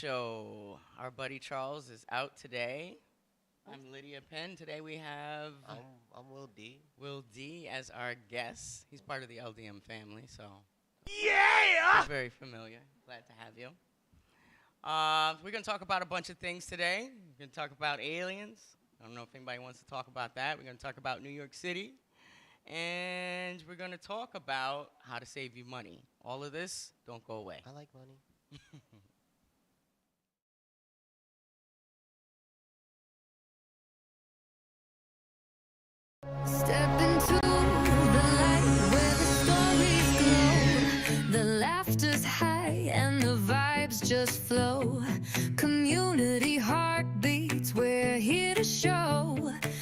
Show. Our buddy Charles is out today. I'm Lydia Penn. Today we have I'm Will D. Will D as our guest. He's part of the LDM family, so Yeah! he's very familiar. Glad to have you. We're going to talk about a bunch of things today. We're going to talk about aliens. I don't know if anybody wants to talk about that. We're going to talk about New York City. And we're going to talk about how to save you money. All of this, don't go away. I like money. Step into the light where the stories glow. The laughter's high and the vibes just flow. Community heartbeats, we're here to show.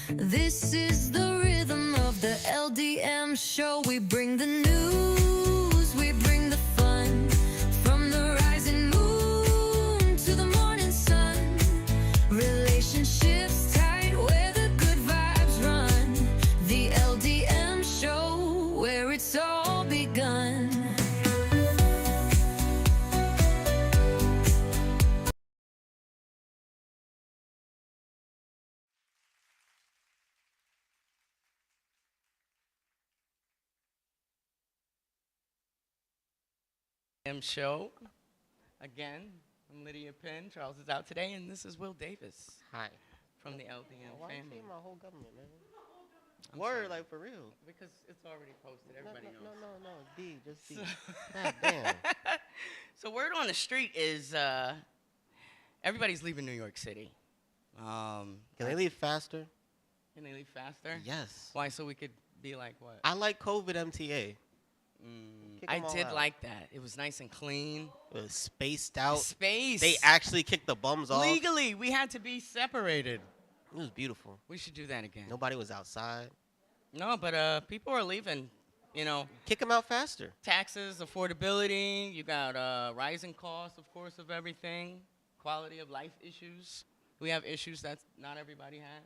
This is the rhythm of the LDM show. We bring the news, we bring the fun. From the rising moon to the morning sun. Relationships tight where the good vibes run. The LDM show where it's all begun. LDM Show. Again, I'm Lydia Penn. Charles is out today, and this is Will Davis Hi. from the LDM Why you family. say my whole government, man? I'm Word, sorry. like for real. Because it's already posted. No, Everybody no, knows. no, no, D, just D. So, God damn. so word on the street is everybody's leaving New York City. Can they leave faster? Can they leave faster? Yes. Why? So we could be like what? I like COVID MTA. Kick I 'em all did out. like that. It was nice and clean. It was spaced out. Space. They actually kicked the bums off. Legally, we had to be separated. It was beautiful. We should do that again. Nobody was outside. No, but people are leaving. You know, Kick them out faster. taxes, affordability. You got rising costs, of course, of everything. Quality of life issues. We have issues that not everybody has.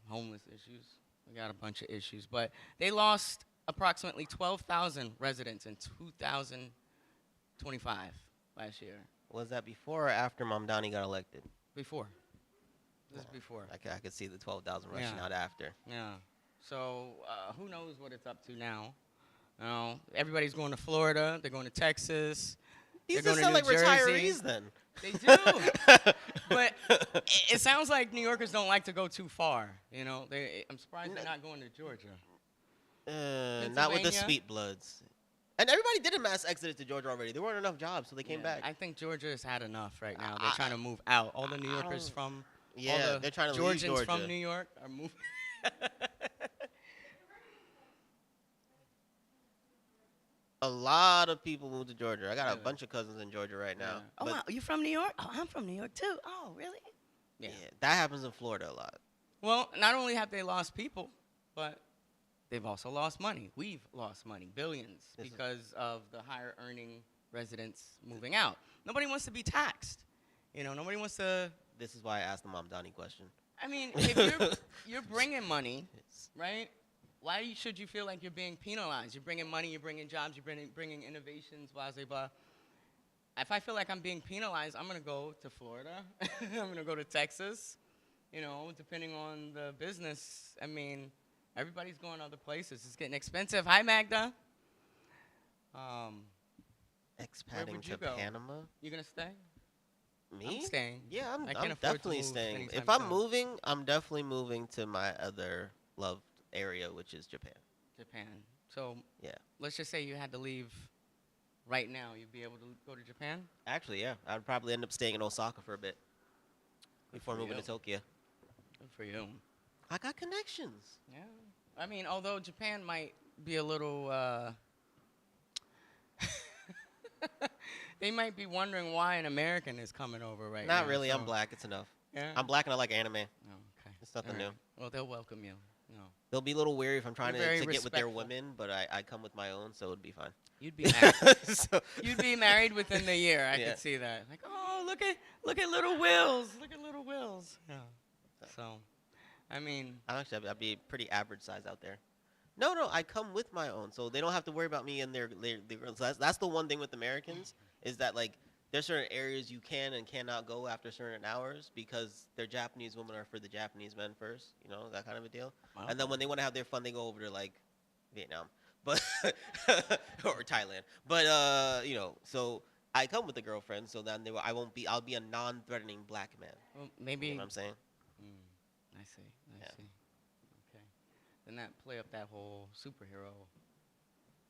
Homeless issues. We got a bunch of issues, but they lost approximately 12,000 residents in 2025 last year. Was that before or after Mamdani got elected? Before. This is before. I could see the 12,000 rushing Yeah. out after. Yeah. So who knows what it's up to now? You know, everybody's going to Florida. They're going to Texas. These They're just going sound to like New Jersey. retirees then. They do. But it sounds like New Yorkers don't like to go too far. You know, I'm surprised they're not going to Georgia. Not with the Pennsylvania? sweet bloods. And everybody did a mass exodus to Georgia already. There weren't enough jobs, so they came back. I think Georgia has had enough right now. I- They're trying to move out. All the New I Yorkers don't- from all Yeah, the they're trying to Georgians leave Georgia. from New York are moving. A lot of people moved to Georgia. I got a Really? bunch of cousins in Georgia right now. Oh, But wow. You from New York? Oh, I'm from New York too. Oh, really? yeah, that happens in Florida a lot. Well, not only have they lost people, but they've also lost money. We've lost money, billions, This is- because of the higher earning residents moving out. Nobody wants to be taxed. You know, nobody wants to. This is why I asked the Mamdani question. I mean, if you're bringing money, right? Why should you feel like you're being penalized? You're bringing money, you're bringing jobs, you're bringing innovations, blah, blah, blah. If I feel like I'm being penalized, I'm going to go to Florida. I'm going to go to Texas. You know, depending on the business. I mean, everybody's going other places. It's getting expensive. Hi, Magda. Expating would you to go? Panama? You going to stay? Me? I'm staying. Yeah, I'm I can't afford to definitely move staying. anytime If I'm soon. moving, I'm definitely moving to my other loved area, which is Japan. Japan. So Yeah. let's just say you had to leave right now. You'd be able to go to Japan? Actually, yeah. I'd probably end up staying in Osaka for a bit before for moving you. to Tokyo. Good for you. I got connections. Yeah. I mean, although Japan might be a little, they might be wondering why an American is coming over right now. Not really. I'm so- black. It's enough. Yeah. I'm black and I like anime. Oh, okay. It's nothing All new. right. Well, they'll welcome you. No. They'll be a little weary if I'm trying You're very to get with their respectful. women, but I come with my own, so it'd be fine. You'd be married. So- You'd be married within the year. I Yeah. could see that. Like, oh, look at little Wills. Look at little Wills. Yeah. So, I mean, I'd be pretty average size out there. No, I come with my own, so they don't have to worry about me and their so that's the one thing with Americans is that like there's certain areas you can and cannot go after certain hours because their Japanese women are for the Japanese men first, that kind of a deal. Wow. And then when they want to have their fun, they go over to like Vietnam, but or Thailand. But so I come with a girlfriend, so then I'll be a non-threatening black man. Well, maybe. You know what I'm saying? I see. I Yeah. see. Okay. Then that play up that whole superhero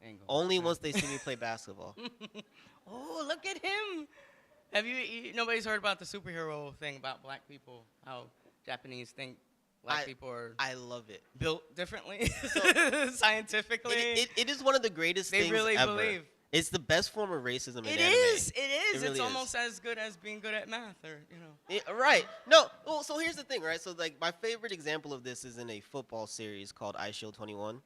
angle. Only once they see me play basketball. Oh, look at him! Have nobody's heard about the superhero thing about black people? How Japanese think black people are I love it. built differently, So, stically. It is one of the greatest They things really ever. believe. It's the best form of racism in It anime. is. It is. It really It's is. almost as good as being good at math, or Right. No. Well, so here's the thing, right? So like my favorite example of this is in a football series called I Shield 21.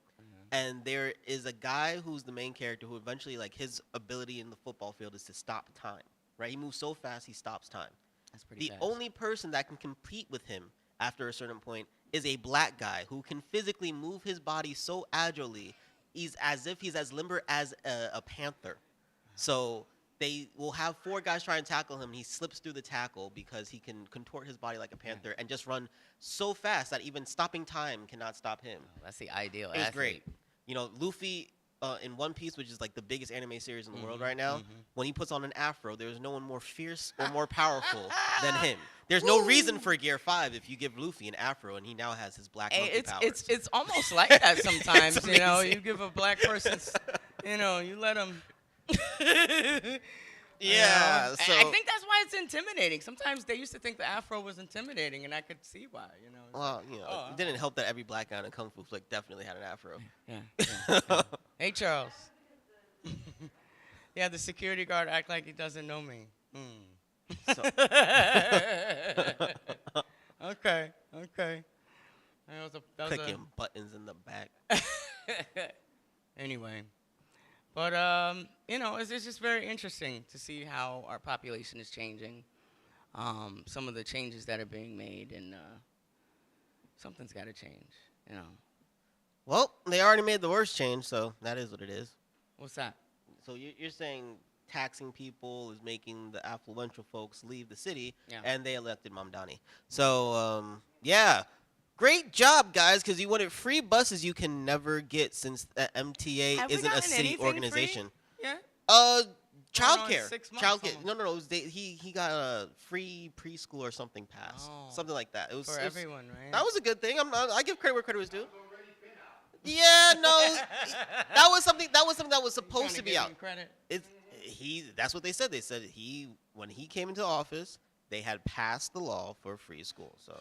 And there is a guy who's the main character who eventually, like, his ability in the football field is to stop time, right? He moves so fast, he stops time. That's pretty The fast. only person that can compete with him after a certain point is a black guy who can physically move his body so agilely, he's as if he's as limber as a panther. So they will have 4 guys try and tackle him. And he slips through the tackle because he can contort his body like a panther and just run so fast that even stopping time cannot stop him. Oh, that's the ideal. It was athlete. great. Luffy in One Piece, which is like the biggest anime series in the world right now, when he puts on an afro, there's no one more fierce or more powerful than him. There's no reason for Gear 5 if you give Luffy an afro and he now has his black monkey powers. It's almost like that sometimes. It's You give a black person, you let them. Yeah, so I think that's why it's intimidating. Sometimes they used to think the afro was intimidating, and I could see why. well, it didn't help that every black guy in a kung fu flick definitely had an afro. Yeah. Hey, Charles. Yeah, the security guard act like he doesn't know me. So, Okay. That was clicking buttons in the back. Anyway, but it's just very interesting to see how our population is changing. Some of the changes that are being made, and something's got to change. Well, they already made the worst change, so that is what it is. What's that? So you're saying taxing people is making the affluential folks leave the city, Yeah. and they elected Mamdani. So, yeah. Great job, guys, because you wanted free buses you can never get since the MTA Have we isn't a gotten city anything organization. free? Yeah. Childcare. 6 months Childcare. almost. No. It was he got a free preschool or something passed. Oh. Something like that. It was For everyone, right? That was a good thing. I give credit where credit was due. Yeah, no, that was something that was supposed to be out. Credit. That's what they said. They said when he came into office, they had passed the law for free school. So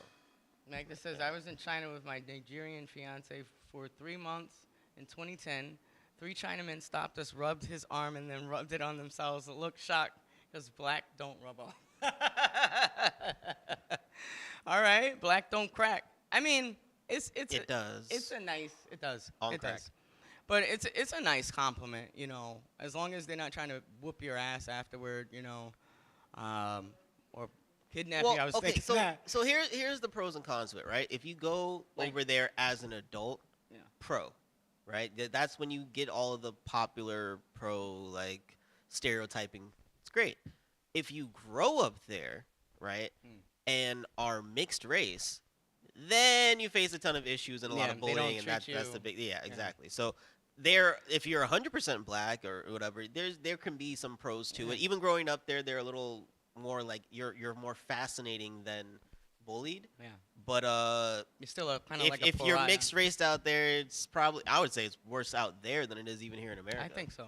Magda says, I was in China with my Nigerian fiance for 3 months in 2010. 3 Chinamen stopped us, rubbed his arm, and then rubbed it on themselves. It looked shocked because black don't rub off. All right, black don't crack. I mean, it does. It does. On It crack. does. But it's a nice compliment, as long as they're not trying to whoop your ass afterward, or kidnap you. I was thinking that. So here's the pros and cons of it, right? If you go over there as an adult, Yeah. pro, right? That's when you get all of the popular pro stereotyping. It's great. If you grow up there, right, and are mixed race, then you face a ton of issues and a lot of they don't bullying, and treat that's the you- big exactly. So if you're 100% black or whatever, there can be some pros to it. Even growing up there, they're a little more like you're more fascinating than bullied. Yeah. But You're still kind of like a if you're pariah. mixed raced out there, it's probably I would say it's worse out there than it is even here in America. I think so.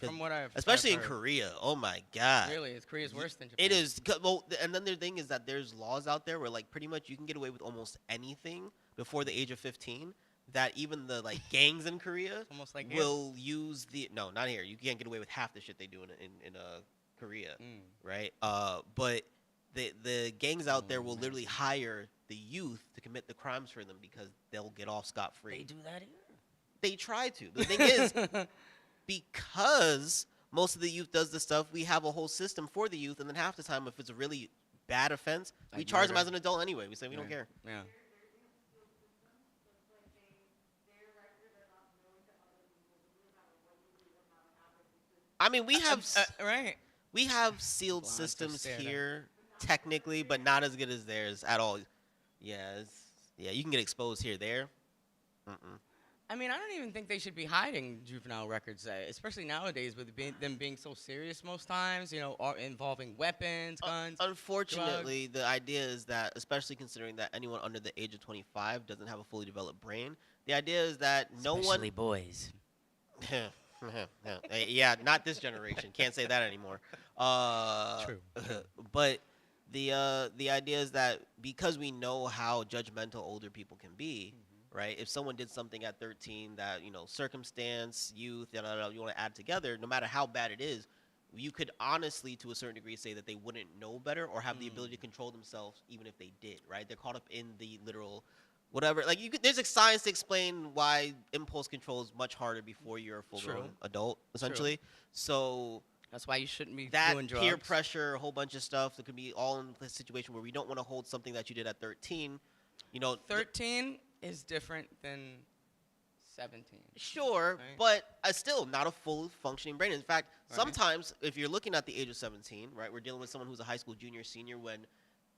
From what especially I've in heard. Korea. Oh my God. Really, Korea's worse than Japan. It is. Well, and then the thing is that there's laws out there where pretty much you can get away with almost anything before the age of 15. That even the gangs in Korea Almost like will use no, not here. You can't get away with half the shit they do in Korea, right? But the gangs out there will literally hire the youth to commit the crimes for them because they'll get off scot free. They do that here. They try to. The thing is, because most of the youth does this stuff, we have a whole system for the youth, and then half the time, if it's a really bad offense, we Like charge them murder. as an adult anyway. We say we don't care. Yeah. I mean, we have Right. We have sealed Blondes are systems stared at. here, technically, but not as good as theirs at all. Yeah, yeah, you can get exposed here, there. Mm-mm. I mean, I don't even think they should be hiding juvenile records, especially nowadays with them being so serious most times. You know, involving weapons, guns. Unfortunately, the idea is that, especially considering that anyone under the age of 25 doesn't have a fully developed brain, the idea is that no Especially one. boys. Yeah, not this generation. Can't say that anymore. True. But the idea is that because we know how judgmental older people can be, right? If someone did something at 13 that circumstance, youth, you want to add together, no matter how bad it is, you could honestly, to a certain degree, say that they wouldn't know better or have the ability to control themselves, even if they did, right? They're caught up in the literal. Whatever, like there's a science to explain why impulse control is much harder before you're a full-grown adult, essentially. So that's why you shouldn't be that doing drugs. Peer pressure, a whole bunch of stuff that could be all in a situation where we don't want to hold something that you did at 13. 13 is different than 17. Sure, right? but still not a full functioning brain. In fact, sometimes if you're looking at the age of 17, right, we're dealing with someone who's a high school junior, senior, when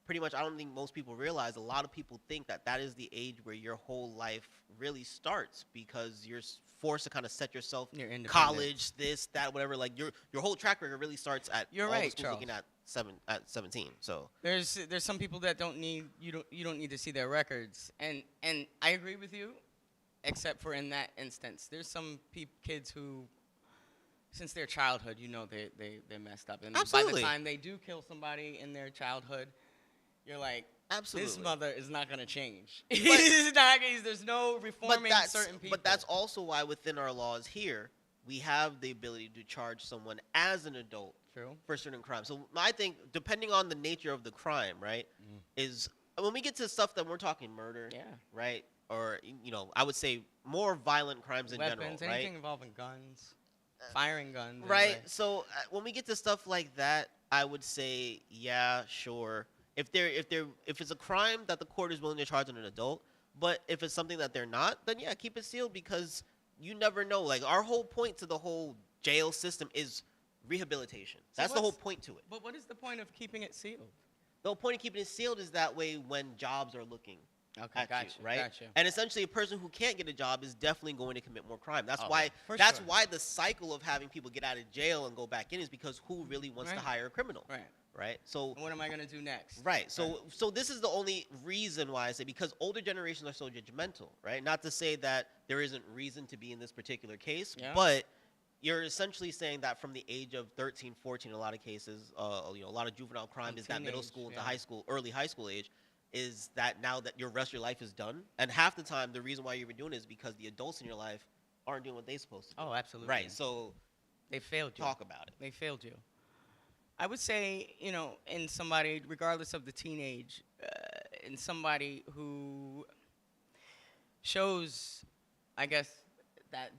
pretty much I don't think most people realize, a lot of people think that is the age where your whole life really starts because you're forced to kind of set yourself, college, this, that, whatever. Like your whole track record really starts at You're all right, the schools looking at 17. So there's some people that don't need you don't need to see their records, and I agree with you, except for in that instance. There's some kids who, since their childhood, they're messed up, and Absolutely. by the time they do kill somebody in their childhood, you're like, absolutely, this mother is not gonna change. There's no reforming certain people. But that's also why within our laws here, we have the ability to charge someone as an adult for certain crimes. So I think, depending on the nature of the crime, right, is when we get to stuff that we're talking murder, right, or I would say more violent crimes in general, right? Anything involving guns, firing guns, right? Anyway. So when we get to stuff like that, I would say, yeah, sure. If it's a crime that the court is willing to charge an adult, but if it's something that they're not, then yeah, keep it sealed, because you never know. Like, our whole point to the whole jail system is rehabilitation. That's the whole point to it. But what is the point of keeping it sealed? The whole point of keeping it sealed is that way when jobs are looking at you, right? Gotcha. And essentially, a person who can't get a job is definitely going to commit more crime. That's why the cycle of having people get out of jail and go back in is because who really wants to hire a criminal? Right. So what am I gonna do next? Right. So this is the only reason why I say, because older generations are so judgmental, right? Not to say that there isn't reason to be in this particular case, but you're essentially saying that from the age of 13, 14, in a lot of cases, a lot of juvenile crime is that middle school into high school, early high school age, is that now that your rest of your life is done, and half the time the reason why you're doing it is because the adults in your life aren't doing what they're supposed to do. Oh, absolutely. Right. So they failed you. Talk about it. They failed you. I would say, in somebody, regardless of the teenage, in somebody who shows, I guess, that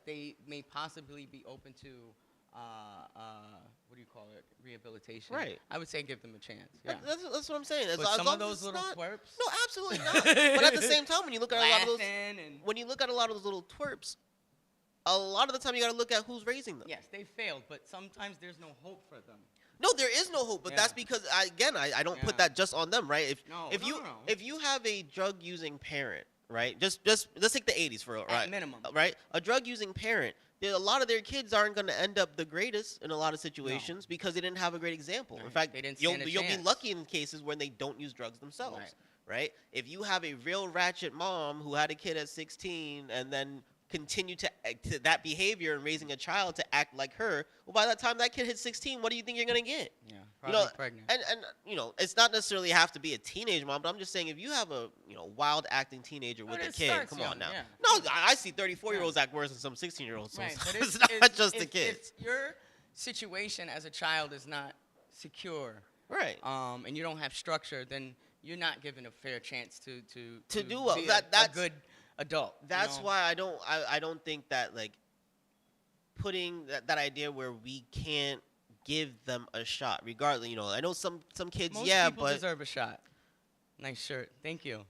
they may possibly be open to, what do you call it, rehabilitation. Right. I would say give them a chance. Yeah. That's what I'm saying. But some of those little twerps. No, absolutely not. But at the same time, when you look at a lot of those, little twerps, a lot of the time you got to look at who's raising them. Yes, they failed, but sometimes there's no hope for them. No, there is no hope, but that's because I don't put that just on them, right? If you have a drug using parent, right? Just let's take the 80s for At minimum, right? A drug using parent, a lot of their kids aren't going to end up the greatest in a lot of situations because they didn't have a great example. In fact, you'll be lucky in cases when they don't use drugs themselves, right? If you have a real ratchet mom who had a kid at 16 and then continue to that behavior and raising a child to act like her, well, by the time that kid hits 16, what do you think you're gonna get? Yeah, probably pregnant. And it's not necessarily have to be a teenage mom, but I'm just saying, if you have a wild acting teenager with a kid, come on now. Yeah. No, I see 34-year-olds act worse than some 16-year-olds. So right, but it's not just the kids. If your situation as a child is not secure, right, and you don't have structure, then you're not given a fair chance to do well. Be a good adult. That's why I don't think that, like, putting that idea where we can't give them a shot, regardless. I know some kids, Most people but deserve a shot. Nice shirt. Thank you.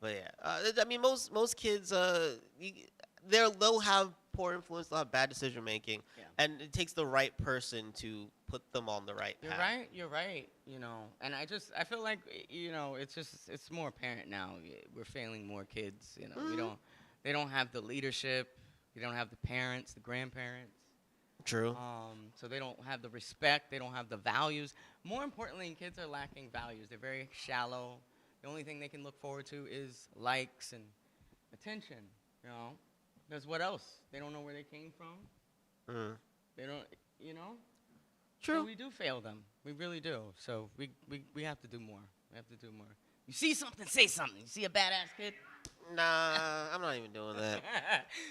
But yeah, I mean, most kids, they'll have poor influence, they'll have bad decision making, Yeah. and it takes the right person to put them on the right You're path. right. You're right. And I feel like it's more apparent now. We're failing more kids. They don't have the leadership. They don't have the parents, the grandparents. True. So they don't have the respect. They don't have the values. More importantly, kids are lacking values. They're very shallow. The only thing they can look forward to is likes and attention. Because what else? They don't know where they came from. They don't. True. So we do fail them. We really do. So we have to do more. We have to do more. You see something, say something. You see a badass kid? Nah, I'm not even doing that.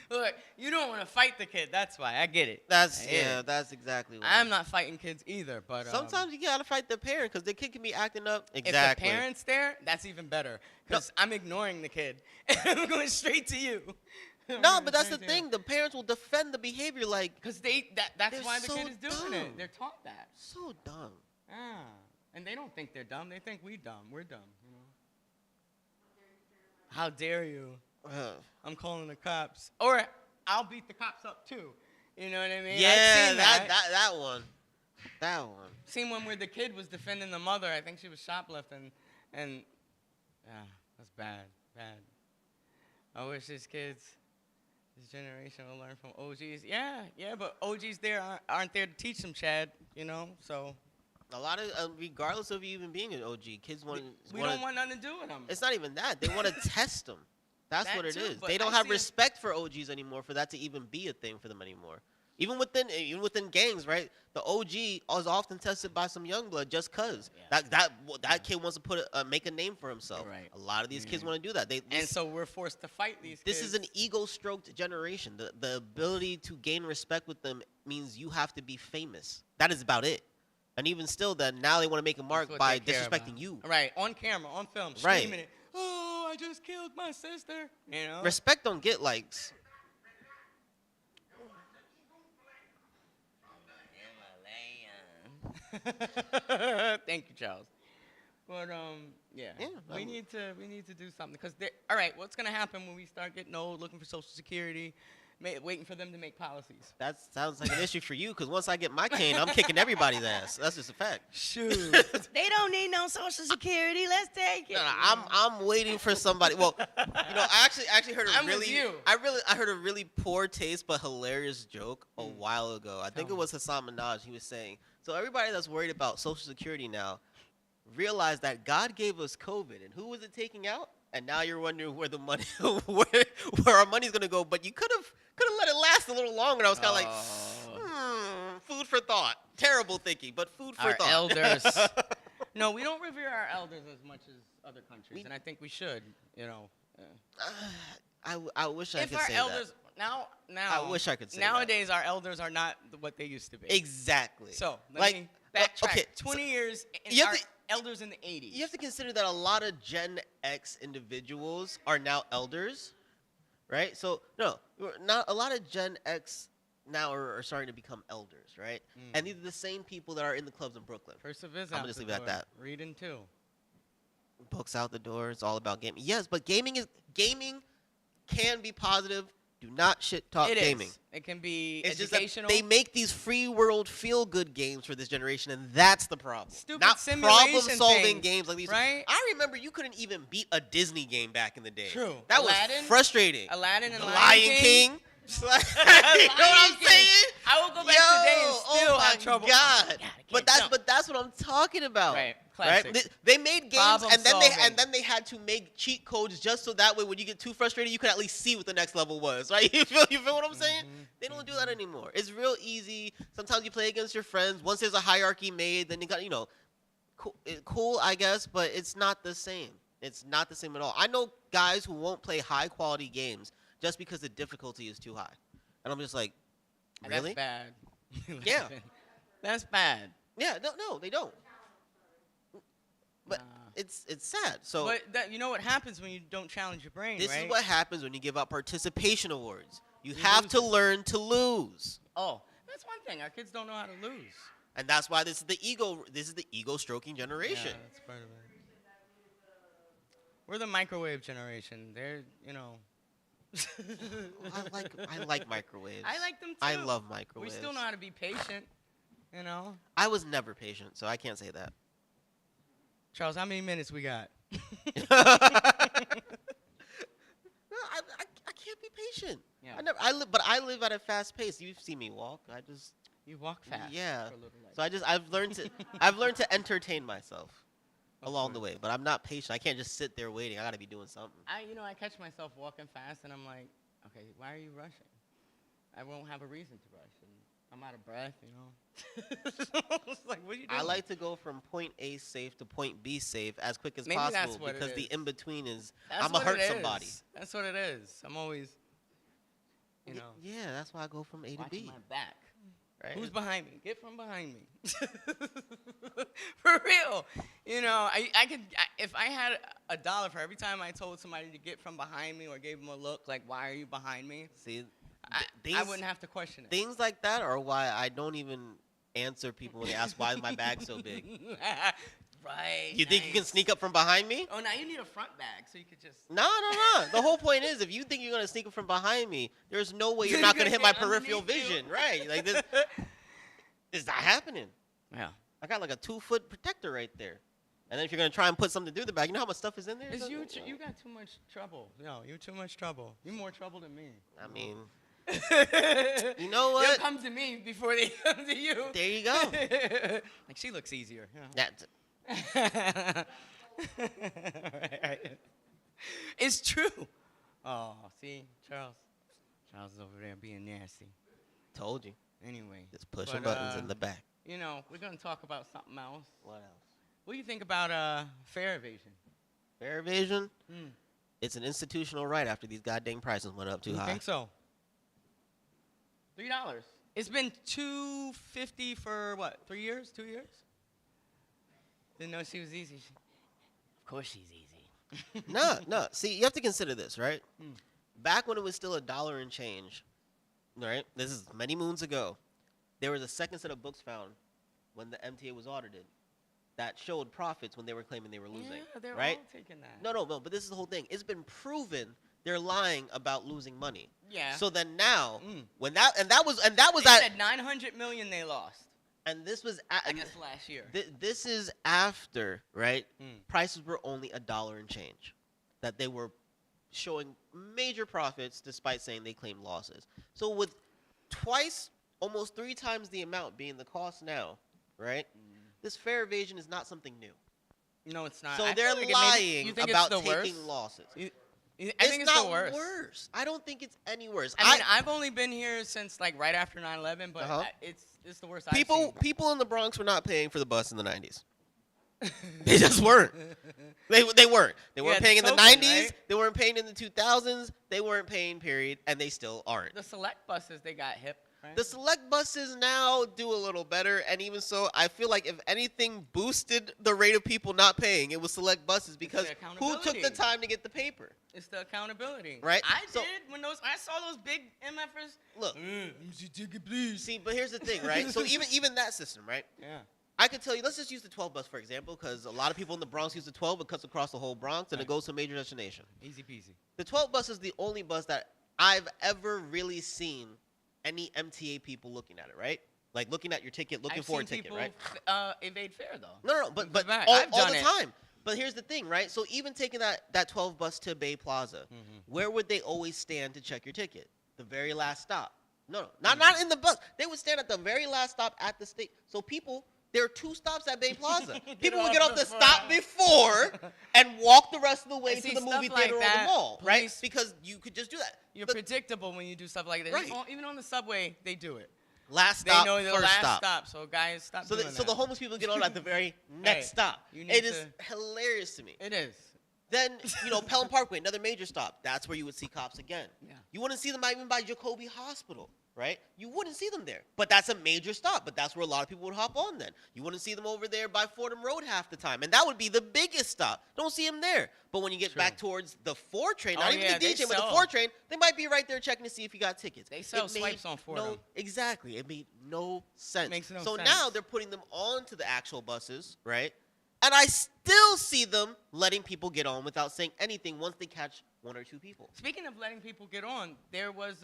Look, you don't want to fight the kid. That's why. I get it. That's I get it. that's exactly what. I'm not fighting kids either, but Sometimes you gotta fight the parent because the kid can be acting up. if Exactly. the parent's there, that's even better. Because I'm ignoring the kid. I'm going straight to you. No, but that's the thing. The parents will defend the behavior like. Because that's They're why the so kid is doing dumb. it. They're taught that. So dumb. And they don't think they're dumb. They think we dumb. We're dumb. How dare you? I'm calling the cops. Or I'll beat the cops up too. You know what I mean? Yeah, I've seen that one. That one. Seen one where the kid was defending the mother. I think she was shoplifting. And that's bad. Bad. I wish this generation will learn from OGs. Yeah, but OGs aren't there to teach them, Chad. So A lot of, regardless of you even being an OG, kids want. we don't want nothing to do with them. It's not even that. They want to test them. That's That what it too, is. but They don't I have see 'em- respect for OGs anymore for that to even be a thing for them anymore. Even within gangs, right? The OG is often tested by some young blood just cause Yeah. that kid wants to make a name for himself. Right. A lot of these kids want to do that. And so we're forced to fight these This kids. is an ego-stroked generation. The ability to gain respect with them means you have to be famous. That is about it. And even still, then now they want to make a mark That's what by they care disrespecting about. you. Right, on camera, on film, Right. screaming it. Oh, I just killed my sister. Respect don't get likes. Thank you, Charles. But Yeah, we need to do something because all right. What's gonna happen when we start getting old, looking for Social Security, waiting for them to make policies? That sounds like an issue for you, because once I get my cane, I'm kicking everybody's ass. That's just a fact. Shoot, they don't need no Social Security. Let's take it. No, I'm waiting for somebody. Well, I actually heard I'm with you. I heard a really poor taste but hilarious joke a while ago. I think Tell it was Hassan Minaj. He was saying, so everybody that's worried about Social Security now, realize that God gave us COVID, and who was it taking out? And now you're wondering where the money, where our money's gonna go. But you could have let it last a little longer. And I was kind of like, food for thought. Terrible thinking, but food for Our thought. elders. No, we don't revere our elders as much as other countries, and I think we should. I wish I If could our say elders now, I wish I could say that. nowadays our elders are not what they used to be. that. Exactly. So let Like, me backtrack. okay, 20 years. you have Our to- elders in the 80s. You have to consider that a lot of Gen X individuals are now elders, right? So not a lot of Gen X now are starting to become elders, right? And these are the same people that are in the clubs in Brooklyn. Cursive is I'm out gonna just the leave it at door. that. Reading too. Books out the door. It's all about gaming. Yes, but gaming can be positive. Do not shit talk It is. gaming. It can be It's just educational. that they make these free world feel good games for this generation, and that's the problem. Stupid Not simulation problem solving things, games like these. right? I remember you couldn't even beat a Disney game back in the day. True. That Aladdin? was frustrating. Aladdin and The Lion Lion King. you know what I'm saying? I will go back today and still oh my have trouble. God. Oh my God, I but can't that's what I'm talking about. Right. Right? Classic. They made games Problem and solving. then they had to make cheat codes just so that way when you get too frustrated you could at least see what the next level was, right? You feel what I'm saying? They don't do that anymore. It's real easy. Sometimes you play against your friends. Once there's a hierarchy made, then you got cool I guess, but it's not the same. It's not the same at all. I know guys who won't play high quality games just because the difficulty is too high, and I'm just like, really? That's bad. Yeah. That's bad. Yeah, no, they don't. But Nah. it's sad. So But you know what happens when you don't challenge your brain, this right? is what happens when you give out participation awards. You You have lose to it. learn to lose. Oh, that's one thing. Our kids don't know how to lose. And that's why this is the ego stroking generation. Yeah, that's part of it. We're the microwave generation. They're, you know. I like microwaves. I like them too. I love microwaves. We still know how to be patient, you know. I was never patient, so I can't say that. Charles, how many minutes we got? No, I can't be patient. Yeah. But I live at a fast pace. You've seen me walk. You walk fast. Yeah. For a little life. So I've learned to entertain myself along the way. But I'm not patient. I can't just sit there waiting. I got to be doing something. I catch myself walking fast, and I'm like, okay, why are you rushing? I won't have a reason to rush, and I'm out of breath, you know. It's like, what are you doing? I like to go from point A safe to point B safe as quick as Maybe possible that's what it because the is. in between is That's I'm gonna what hurt it somebody. is. That's what it is. I'm always, you know, Yeah, that's why I go from A to watching B. my back. Right? Who's behind me? Get from behind me. For real. You know, if I had $1 for every time I told somebody to get from behind me or gave them a look like, why are you behind me? See, I wouldn't have to question it. things like that are why I don't even answer people when they ask why is my bag so big. Right. You think you can sneak up from behind me? Oh, now you need a front bag so you could just. No. The whole point is, if you think you're gonna sneak up from behind me, there's no way you're not gonna hit my peripheral vision, right? Like this, it's not happening. Yeah. I got like a 2-foot protector right there. And then if you're gonna try and put something through the bag, you know how much stuff is in there? It's you. You got too much trouble. No, you're too much trouble. You're more trouble than me. I mean, you know what? They'll come to me before they come to you. There you go. Like she looks easier. That's Right. It's true. Oh, see, Charles is over there being nasty. told you. Anyway. Just pushing buttons in the back. You know, we're gonna talk about something else. What else? What do you think about fare evasion? Fair evasion? It's an institutional right after these goddamn prices went up too high. I think so. $3. It's been $2.50 for what? 3 years? 2 years? Didn't know she was easy. Of course she's easy. No. See, you have to consider this, right? Back when it was still $1 and change, right? This is many moons ago. There was a second set of books found when the MTA was audited that showed profits when they were claiming they were losing. Yeah, they're right? all taking that. No, but this is the whole thing. It's been proven they're lying about losing money. Yeah. So then now, when that was they at, said $900 million they lost. and this was I guess last year. This is after, right? Prices were only $1 and change, that they were showing major profits despite saying they claimed losses. So with twice, almost 3 times the amount being the cost now, right? This fare evasion is not something new. No, it's not. So I they're feel like lying about it's the taking worst? losses. I think it's not the worst. worse. I don't think it's any worse. I mean, I've only been here since like right after 9/11, but it's the worst I've seen. People in the Bronx were not paying for the bus in the 90s. They just weren't. They weren't. They weren't paying in the 90s. Right? They weren't paying in the 2000s. They weren't paying, period, and they still aren't. The select buses, they got hip. Right? The select buses now do a little better, and even so, I feel like if anything boosted the rate of people not paying, it was select buses because who took the time to get the paper? It's the accountability. Right? I did when I saw those big MFers. Look, let me see ticket, please. see, but here's the thing, right? So even that system, right? Yeah. I could tell you, let's just use the 12 bus, for example, because a lot of people in the Bronx use the 12. It cuts across the whole Bronx, and it goes to a major destination. Easy peasy. The 12 bus is the only bus that I've ever really seen any MTA people looking at it, right? Like looking at your ticket, looking for a ticket, right? Evade fare, though. No, but I've all done the it. time. But here's the thing, right? So even taking that 12 bus to Bay Plaza, where would they always stand to check your ticket? The very last stop. No, not in the bus. They would stand at the very last stop at the state. So people, there are 2 stops at Bay Plaza. People would get off the stop before and walk the rest of the way to the movie theater or the mall, right? Because you could just do that. You're predictable when you do stuff like that. Right. Even on the subway, they do it. Last stop, they know the first last stop. So guys, stop So doing that. so the homeless people get on at the very next stop. It is hilarious to me. It is. Then, Pelham Parkway, another major stop. That's where you would see cops again. Yeah. You wouldn't see them even by Jacoby Hospital, right? You wouldn't see them there. But that's a major stop. But that's where a lot of people would hop on then. You wouldn't see them over there by Fordham Road half the time. And that would be the biggest stop. Don't see them there. But when you get back towards the 4 train, not even the D train, but the 4 train, they might be right there checking to see if you got tickets. They sell swipes on Fordham. No, exactly. It made no sense. Makes no so sense. now they're putting them onto the actual buses, right? And I still see them letting people get on without saying anything once they catch one or two people. Speaking of letting people get on, there was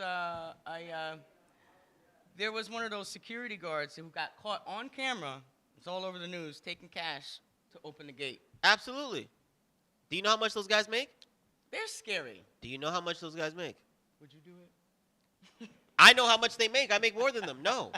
one of those security guards who got caught on camera. It's all over the news, taking cash to open the gate. Absolutely. Do you know how much those guys make? They're scary. Do you know how much those guys make? Would you do it? I know how much they make. I make more than them. No.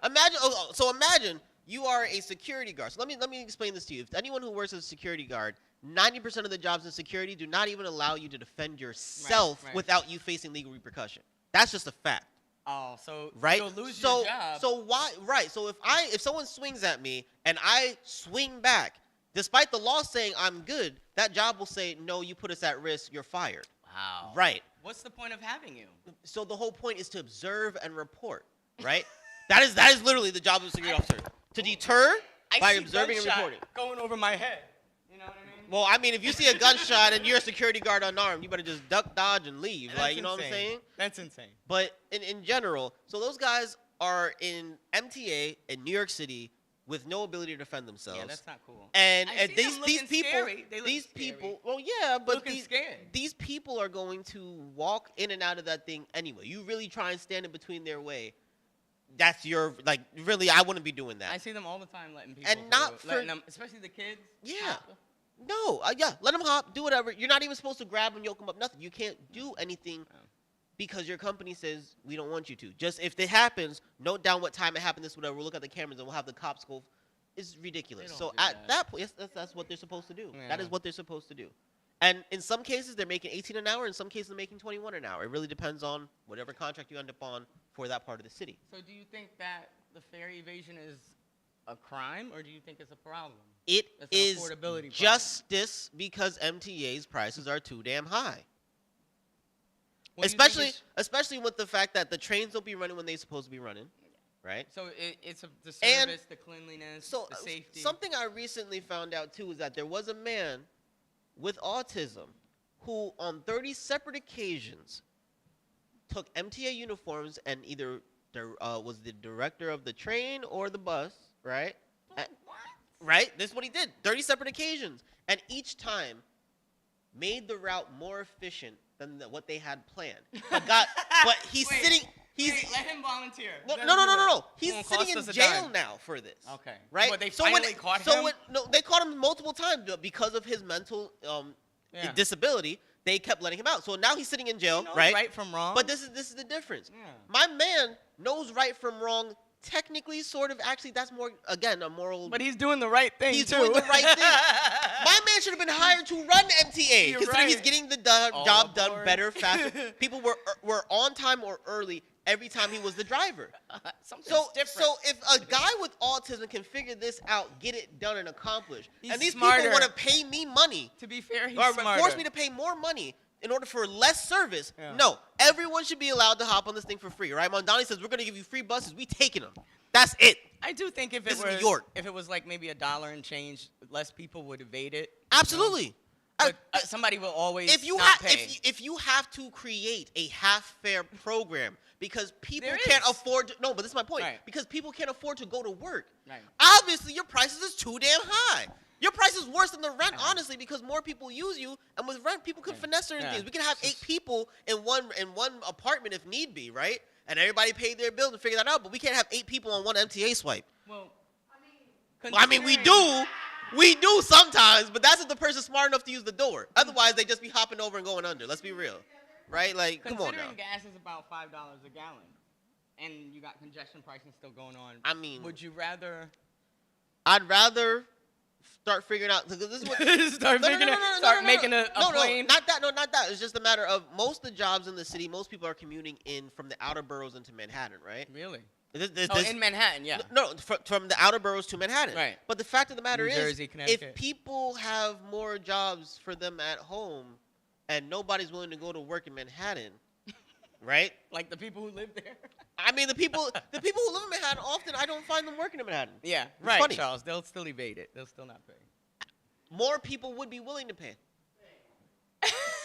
Imagine you are a security guard. So let me explain this to you. If anyone who works as a security guard, 90% of the jobs in security do not even allow you to defend yourself Right. without you facing legal repercussion. That's just a fact. Oh, so Right? you'll lose your job. So why? Right. So if someone swings at me and I swing back, despite the law saying I'm good, that job will say, no, you put us at risk. You're fired. Wow. Right. What's the point of having you? So the whole point is to observe and report. Right. that is literally the job of a security officer. To deter by observing and reporting. Going over my head. You know what I mean? Well, I mean, if you see a gunshot and you're a security guard unarmed, you better just duck, dodge, and leave. That's Like, you know what I'm insane. saying? That's insane. But in general, so those guys are in MTA in New York City with no ability to defend themselves. Yeah, that's not cool. And I see them these looking people, scary. They look these scary. people, well, yeah, but Looking scared. these people are going to walk in and out of that thing anyway. You really try and stand in between their way. That's your, like, really, I wouldn't be doing that. I see them all the time letting people And not through, letting for- them, especially the kids. Yeah. hop. No, yeah, let them hop, do whatever. You're not even supposed to grab them, yoke them up, nothing. You can't do anything because your company says we don't want you to. Just if it happens, note down what time it happened, this, whatever. We'll look at the cameras and we'll have the cops go. It's ridiculous. They So don't do at that point, yes, that's what they're supposed to do. Yeah. That is what they're supposed to do. And in some cases, they're making 18 an hour. In some cases, they're making 21 an hour. It really depends on whatever contract you end up on for that part of the city. So do you think that the fare evasion is a crime, or do you think it's a problem? It It's an is affordability problem. justice because MTA's prices are too damn high. What do you think Especially with the fact that the trains don't be running when they're supposed to be running, right? So it's the And service, the cleanliness, So the safety. something I recently found out too is that there was a man with autism who on 30 separate occasions took MTA uniforms and either was the director of the train or the bus, right? What? Right? This is what he did. 30 separate occasions. And each time made the route more efficient than what they had planned. But he's Wait, sitting. He's let him volunteer. no. Let him No. do it. He's Won't sitting cost in us a jail dime. now for this. Okay. Right? But they So finally caught him? No, they caught him multiple times because of his mental Yeah. disability. They kept letting him out. So now he's sitting in jail, He knows right? right from wrong. But this is the difference. Yeah. My man knows right from wrong. Technically, sort of. Actually, that's more again a moral. But he's doing the right thing, He's too. doing the right thing. My man should have been hired to run MTA, You're considering he's right. getting the job done aboard. better, faster. People were on time or early every time he was the driver. Something's So, different. so if a guy with autism can figure this out, get it done and accomplished, He's and these smarter. people want to pay me money To be fair, he's or smarter. force me to pay more money in order for less service, Yeah. no, everyone should be allowed to hop on this thing for free, right? Mondani says we're going to give you free buses. We taking them. That's it. I do think if This it is was New York. if it was like maybe $1 and change, less people would evade it. Absolutely. But somebody will always If you not have pay. if you have to create a half fare program because people There can't is. afford to, no, but this is my point. Right. Because people can't afford to go to work. Right. Obviously your prices is too damn high. Your price is worse than the rent, honestly, because more people use you, and with rent, people could finesse certain Yeah. things. We can have 8 people in one apartment if need be, right? And everybody paid their bills and figure that out, but we can't have 8 people on one MTA swipe. Well, I mean, we do sometimes, but that's if the person's smart enough to use the door. Otherwise, they just be hopping over and going under. Let's be real, right? Like, come on now. Considering gas is about $5 a gallon, and you got congestion pricing still going on. I mean, would you rather I'd rather start figuring out. Because this is what, start making a plane? Not that. No, not that. It's just a matter of most of the jobs in the city. Most people are commuting in from the outer boroughs into Manhattan, right? Really? This- In Manhattan, yeah. No, from the outer boroughs to Manhattan. Right. But the fact of the matter New is, Jersey, Connecticut. if people have more jobs for them at home, and nobody's willing to go to work in Manhattan, right? Like the people who live there. I mean, the people who live in Manhattan often I don't find them working in Manhattan. Yeah, It's right, funny. Charles. They'll still evade it. They'll still not pay. More people would be willing to pay.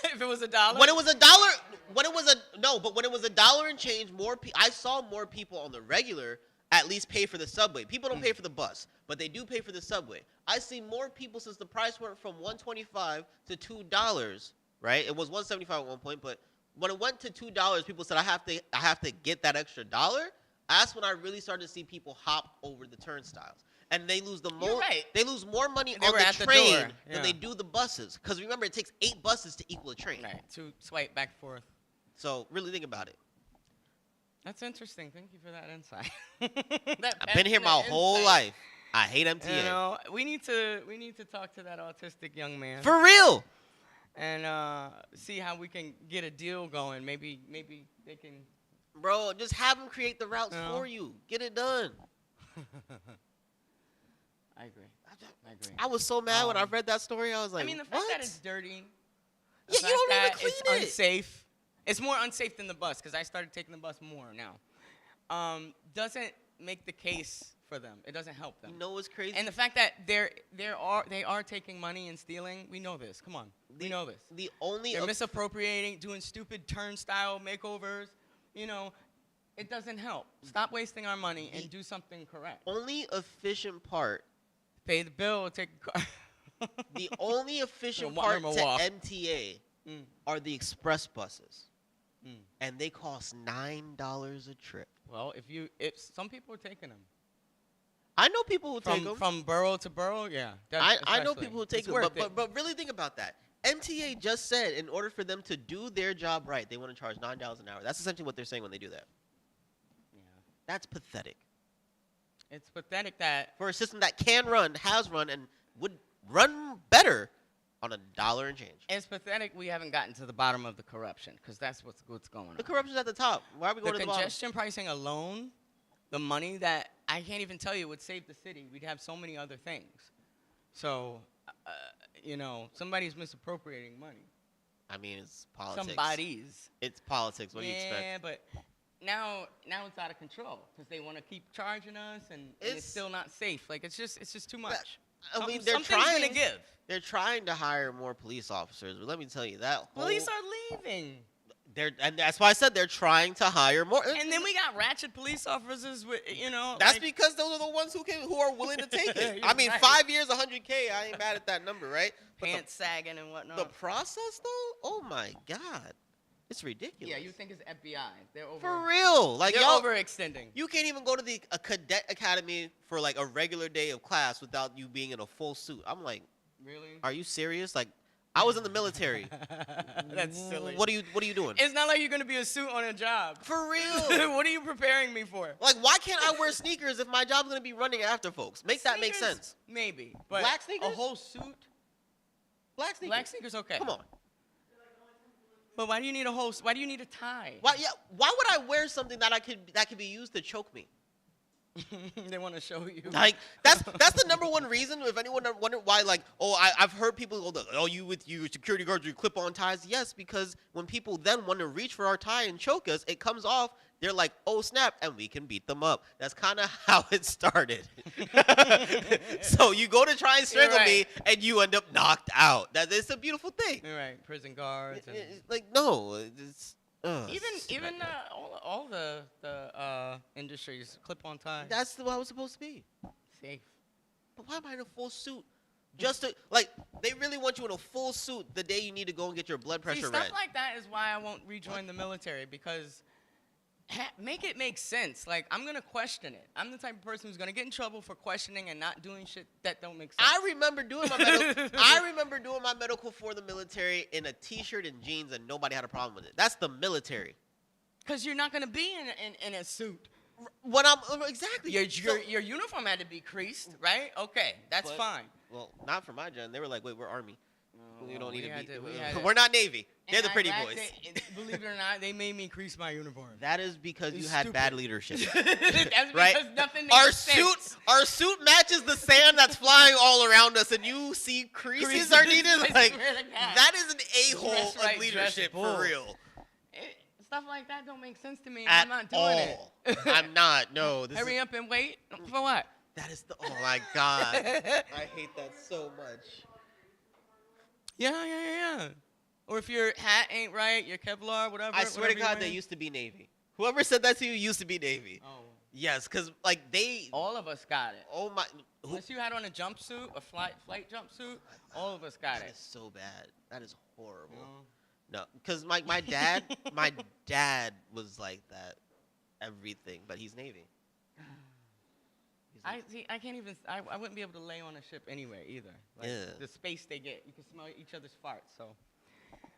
If it was $1. When it was $1, when it was $1 and change, I saw more people on the regular at least pay for the subway. People don't pay for the bus, but they do pay for the subway. I see more people since the price went from $1.25 to $2. Right? It was $1.75 at one point, but when it went to $2, people said I have to get that extra dollar. That's when I really started to see people hop over the turnstiles, and they lose They lose more money on the train than they do the buses. Because remember, it takes 8 buses to equal a train. Right. To swipe back and forth. So really think about it. That's interesting. Thank you for that insight. I've been here my whole life. I hate MTA. You know, we need to talk to that autistic young man. For real. And see how we can get a deal going. Maybe they can. Bro, just have them create the routes for you. Get it done. I agree. I was so mad when I read that story. I was like, I mean, the fact that it's dirty. Yeah, you don't even clean it's it. Unsafe. It's more unsafe than the bus because I started taking the bus more now. Doesn't make the case for them. It doesn't help them. You know what's crazy? And the fact that they are taking money and stealing, we know this. Come on, we know this. They're misappropriating, doing stupid turnstile makeovers. You know, it doesn't help. Stop wasting our money and do something correct. Only efficient part. Pay the bill, take a car. The only efficient part to MTA are the express buses. And they cost $9 a trip. Well, if some people are taking them. I know people who take them. From borough to borough, yeah. I know people who take them, but really think about that. MTA just said in order for them to do their job right, they want to charge $9 an hour. That's essentially what they're saying when they do that. Yeah. That's pathetic. It's pathetic that for a system that can run, has run, and would run better on $1 and change. It's pathetic we haven't gotten to the bottom of the corruption because that's what's going on. The corruption's at the top. Why are we going to the bottom? The congestion pricing alone, the money that I can't even tell you would save the city. We'd have so many other things. So, you know, somebody's misappropriating money. I mean, it's politics. Somebody's. It's politics. What do you expect? Yeah, but now it's out of control because they want to keep charging us, and it's still not safe. Like it's just too much. I mean, they're trying. They're trying to hire more police officers, but let me tell you that police are leaving. And that's why I said they're trying to hire more. And then we got ratchet police officers with, you know. That's because those are the ones who are willing to take it. I mean, 5 years, $100K. I ain't mad at that number, right? Pants sagging and whatnot. The process, though, oh my God, it's ridiculous. Yeah, you think it's FBI? They're over. For real, like they're overextending. You can't even go to a cadet academy for like a regular day of class without you being in a full suit. I'm like, really? Are you serious? Like, I was in the military. That's silly. What are you doing? It's not like you're gonna be a suit on a job. For real. What are you preparing me for? Like, why can't I wear sneakers if my job's gonna be running after folks? That make sense. Maybe. But black sneakers? A whole suit? Black sneakers. Black sneakers, okay. Come on. But why do you need a tie? Why would I wear something that could be used to choke me? They want to show you. Like that's the number one reason. If anyone wondered why, like, I've heard people go, you with your security guards, your clip-on ties. Yes, because when people then want to reach for our tie and choke us, it comes off. They're like, oh snap, and we can beat them up. That's kind of how it started. So you go to try and strangle me, and you end up knocked out. It's a beautiful thing. You're right. Prison guards. It's. Even all the industries clip-on ties. That's what it was supposed to be. Safe. But why am I in a full suit? Just to they really want you in a full suit the day you need to go and get your blood pressure read. Stuff like that is why I won't rejoin the military because make it make sense. Like I'm gonna question it. I'm the type of person who's gonna get in trouble for questioning and not doing shit that don't make sense. I remember doing my medical for the military in a t-shirt and jeans, and nobody had a problem with it. That's the military. Cause you're not gonna be in a suit. When I'm exactly your uniform had to be creased, right? Okay, that's fine. Well, not for my gen. They were like, wait, we're Army. You don't need to be. We're not Navy. They're the pretty boys. Believe it or not, they made me crease my uniform. That is because you had bad leadership. That's right? Because nothing our suit matches the sand that's flying all around us, and you see creases are needed. Like that is an a-hole of leadership for real. Stuff like that don't make sense to me. At I'm not doing it. I'm not. No. Hurry up and wait. For what? That is oh my God. I hate that so much. Yeah. Or if your hat ain't right, your Kevlar, whatever. I swear to God, they used to be Navy. Whoever said that to you used to be Navy. Oh. Yes, because like All of us got it. oh my, Unless you had on a jumpsuit, a flight jumpsuit, all of us got that it. is so bad. That is horrible. No. No, because my dad, my dad was like that, everything, but he's Navy. I can't even. I wouldn't be able to lay on a ship anywhere either. Like, Yeah. The space they get, you can smell each other's farts. So,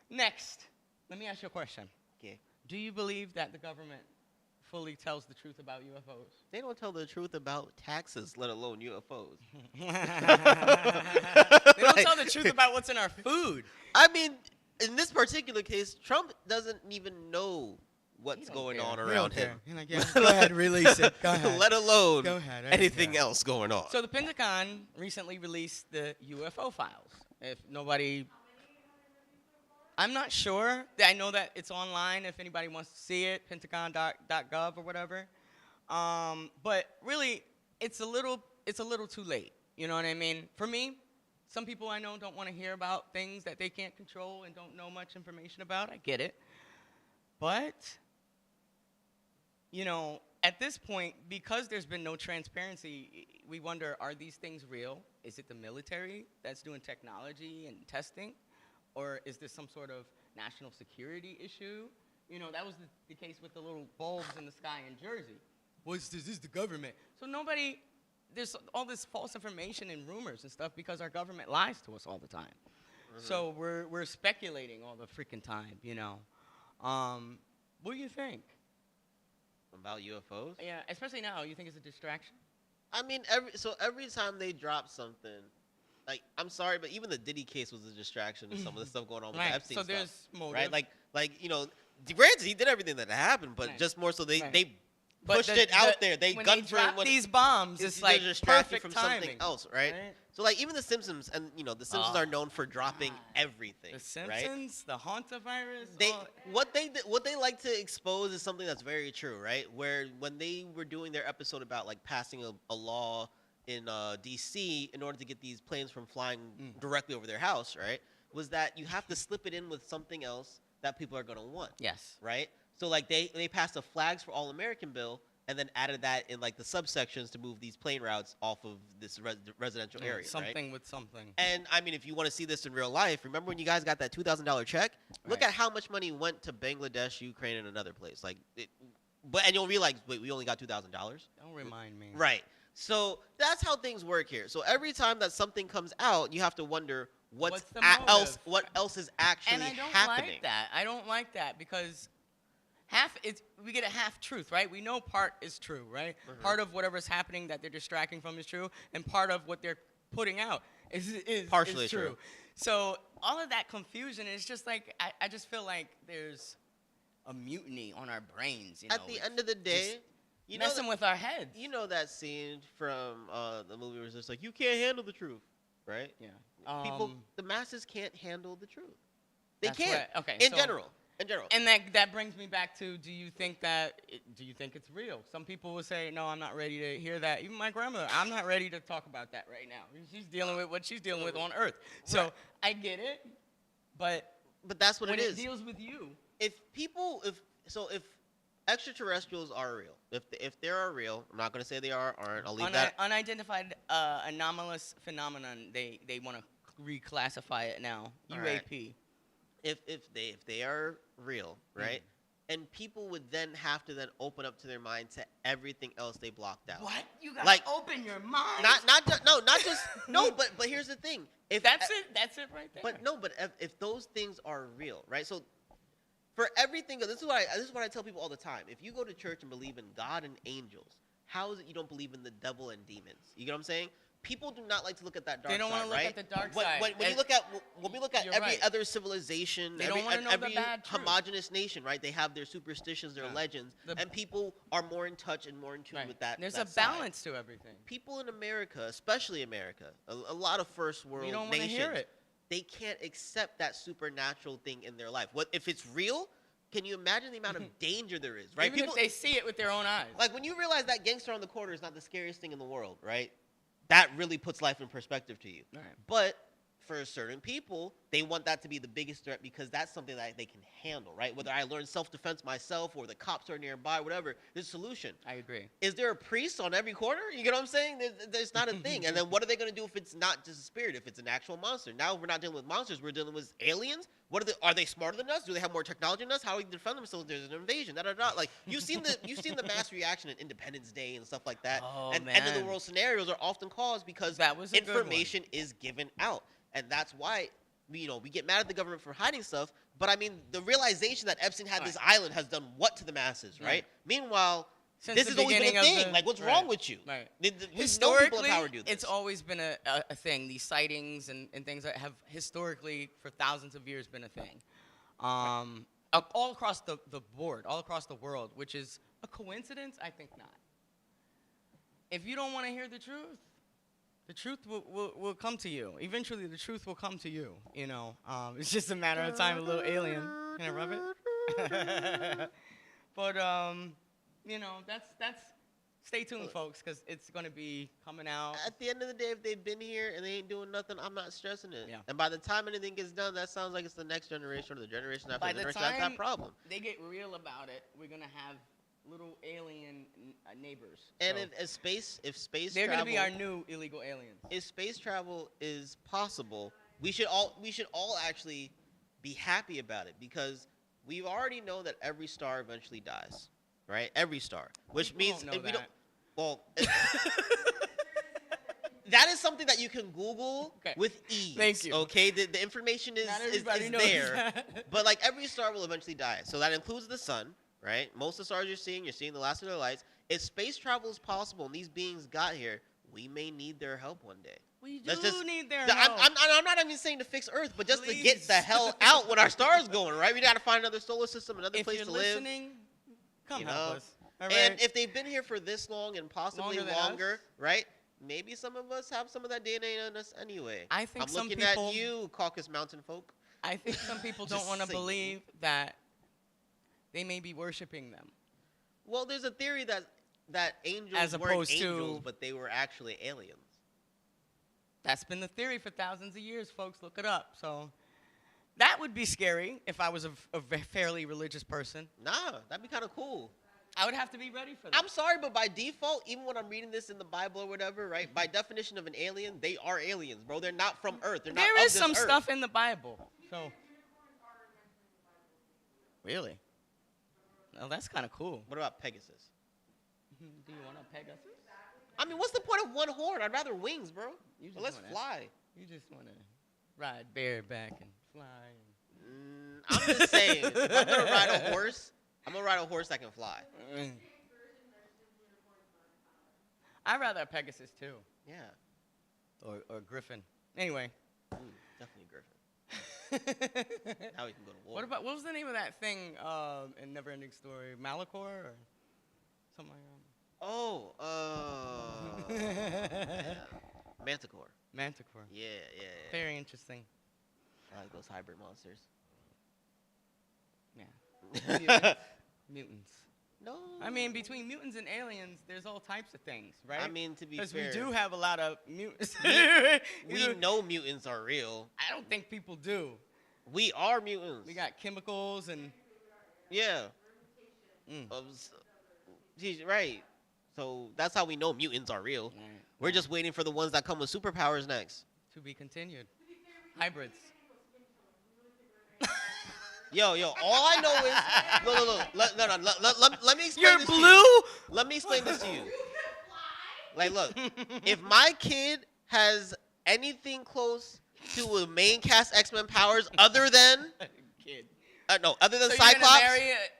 next, let me ask you a question. Okay. Do you believe that the government fully tells the truth about UFOs? They don't tell the truth about taxes, let alone UFOs. They don't tell the truth about what's in our food. I mean, in this particular case, Trump doesn't even know what's don't going care. on He around don't him. care. He's like, yeah, go ahead, release it. Go ahead. Let alone Go ahead, anything yeah. else going on. So the Pentagon recently released the UFO files. If nobody, I'm not sure. I know that it's online if anybody wants to see it, pentagon.gov or whatever. But really, it's a little too late. You know what I mean? For me, some people I know don't want to hear about things that they can't control and don't know much information about. I get it. But, you know, at this point, because there's been no transparency, we wonder, are these things real? Is it the military that's doing technology and testing? Or is this some sort of national security issue? You know, that was the case with the little bulbs in the sky in Jersey. What's this? This is the government. So there's all this false information and rumors and stuff because our government lies to us all the time. So we're speculating all the freaking time, you know. What do you think? About UFOs? Yeah, especially now. You think it's a distraction? I mean, every time they drop something, like, I'm sorry, but even the Diddy case was a distraction to some of the stuff going on with the Epstein So stuff. there's motive. Right? Like you know, granted, he did everything that happened, but Right. just more so they But pushed it out there. They when gunned they for drop when these bombs, it's to like distract you perfect from timing. something else, right? So like even the Simpsons, and you know the Simpsons are known for dropping God. everything, The right? Simpsons, the Hantavirus. What they like to expose is something that's very true, right? Where when they were doing their episode about like passing a law in D.C. in order to get these planes from flying directly over their house, right? Was that you have to slip it in with something else that people are gonna want, Yes. right? So like they passed a Flags for All American bill and then added that in like the subsections to move these plane routes off of this residential area, Something right? with something. And I mean, if you want to see this in real life, remember when you guys got that $2,000 check? Look Right. at how much money went to Bangladesh, Ukraine, and another place. Like, and you'll realize, wait, we only got $2,000. Don't remind me. Right. So that's how things work here. So every time that something comes out, you have to wonder What's the else. motive? What else is actually And I don't happening? like that. I don't like that because we get a half truth, right? We know part is true, right? Part of whatever's happening that they're distracting from is true, and part of what they're putting out is Partially is true. true. So all of that confusion is just like I just feel like there's a mutiny on our brains. You know, At the end of the day, you know messing with our heads. you know that scene from the movie where it's just like you can't handle the truth, right? Yeah. People, the masses can't handle the truth. They That's can't. right. Okay, In so- general. In general. And that brings me back to, do you think it's real? Some people will say, no, I'm not ready to hear that. Even my grandmother, I'm not ready to talk about that right now. She's dealing with what she's dealing with on Earth. So Right. I get it, but that's what when it it is. deals with you, If extraterrestrials are real, if they are real, I'm not going to say they aren't. I'll leave that. unidentified anomalous phenomenon, they want to reclassify it now. All UAP. right. If they are real, right? And people would then have to open up to their mind to everything else they blocked out. What? You gotta Like, open your mind. Not just no, but here's the thing. If That's it right there. But if those things are real, right? So for everything, this is what I tell people all the time. If you go to church and believe in God and angels, how is it you don't believe in the devil and demons? You get what I'm saying? People do not like to look at that dark side, They don't want wanna to look at the dark side. When we look at You're every right. other civilization, They don't wanna know the every bad truth. homogenous nation, right? They have their superstitions, their Yeah. legends, The- and people are more in touch and more in tune Right. with that. There's that a side. balance to everything. People in America, especially America, a lot of first world We don't want to nations, hear it. they can't accept that supernatural thing in their life. What if it's real? Can you imagine the amount of danger there is, right? Even if they see it with their own eyes. Like when you realize that gangster on the corner is not the scariest thing in the world, right? That really puts life in perspective to you. Right. But for certain people, they want that to be the biggest threat because that's something that they can handle, right? Whether I learn self-defense myself or the cops are nearby, whatever, there's a solution. I agree. Is there a priest on every corner? You get what I'm saying? There's not a thing. And then what are they going to do if it's not just a spirit, if it's an actual monster? Now we're not dealing with monsters, we're dealing with aliens. Are they smarter than us? Do they have more technology than us? How do we defend themselves? There's an invasion. Like you've seen the mass reaction in Independence Day and stuff like that. Oh, and man. end of the world scenarios are often caused because That was a good one. information is given out. And that's why, we get mad at the government for hiding stuff. But I mean, the realization that Epstein had this island has done what to the masses, right? Right. Meanwhile, Since this the has always been a beginning of thing. the- Like, what's right, wrong with you? right. We know people Historically, have power to do this. it's always been a thing. These sightings and things that have historically, for thousands of years, been a thing. All across the board, all across the world, which is a coincidence? I think not. If you don't want to hear the truth will come to you. Eventually, the truth will come to you, It's just a matter of time, a little alien. Can I rub it? But, that's stay tuned, folks, because it's going to be coming out. At the end of the day, if they've been here and they ain't doing nothing, I'm not stressing it. Yeah. And by the time anything gets done, that sounds like it's the next generation or the generation after By the the generation that's time that problem. they get real about it, we're going to have little alien neighbors. And So if space they're going to travel, be our new illegal aliens. if space travel is possible, we should all actually be happy about it because we already know that every star eventually dies, right? Every star, which People means don't know if we that. don't. Well, that is something that you can Google Okay. with ease. Thank you. Okay, the information is Not everybody knows there, that. but like every star will eventually die. So that includes the sun, right? Most of the stars you're seeing the last of their lights. If space travel is possible and these beings got here, we may need their help one day. We do Let's just- need their I'm help. not even saying to fix Earth, but just to get Please. the hell out when our star's going, right? We got to find another solar system, another If place you're to live. listening, come You help know? us. All And right? if they've been here for this long and possibly Longer than longer, us? right? Maybe some of us have some of that DNA in us anyway. I think I'm some looking people- at you, Caucasus Mountain folk. I think some people Just don't want to saying. believe that they may be worshiping them. Well, there's a theory that angels As weren't opposed to- angels, but they were actually aliens. That's been the theory for thousands of years, folks. Look it up. So that would be scary if I was a fairly religious person. Nah, that'd be kind of cool. I would have to be ready for that. I'm sorry, but by default, even when I'm reading this in the Bible or whatever, right? By definition of an alien, they are aliens, bro. They're not from Earth. They're not There of is this some Earth. stuff in the Bible. So really? Well, that's kind of cool. What about Pegasus? Do you want a Pegasus? I mean, what's the point of one horn? I'd rather wings, bro. You just Well, let's wanna- fly. You just want to ride bareback and fly. I'm just saying, if I'm gonna ride a horse, I'm gonna ride a horse that can fly. I'd rather a Pegasus too, Yeah, or Griffin. Anyway. definitely Griffin. Now we can go to war. What was the name of that thing in Neverending Story? Malachor or something like Oh, that? Manticore. Manticore. Yeah. Very interesting. I like those hybrid monsters. Yeah. Mutants. No. I mean, between mutants and aliens, there's all types of things, right? I mean, to be because fair, we do have a lot of mutants. we know mutants are real. I don't think people do. We are mutants. We got chemicals and Yeah. Mm. Right. So that's how we know mutants are real. Right. We're just waiting for the ones that come with superpowers next. To be continued. Hybrids. Yo, all I know is no. Let me explain You're this to you. blue? Let me explain this to you. Like, look, if my kid has anything close to a main cast X-Men powers other than Kid. other than So Cyclops. you're gonna marry it?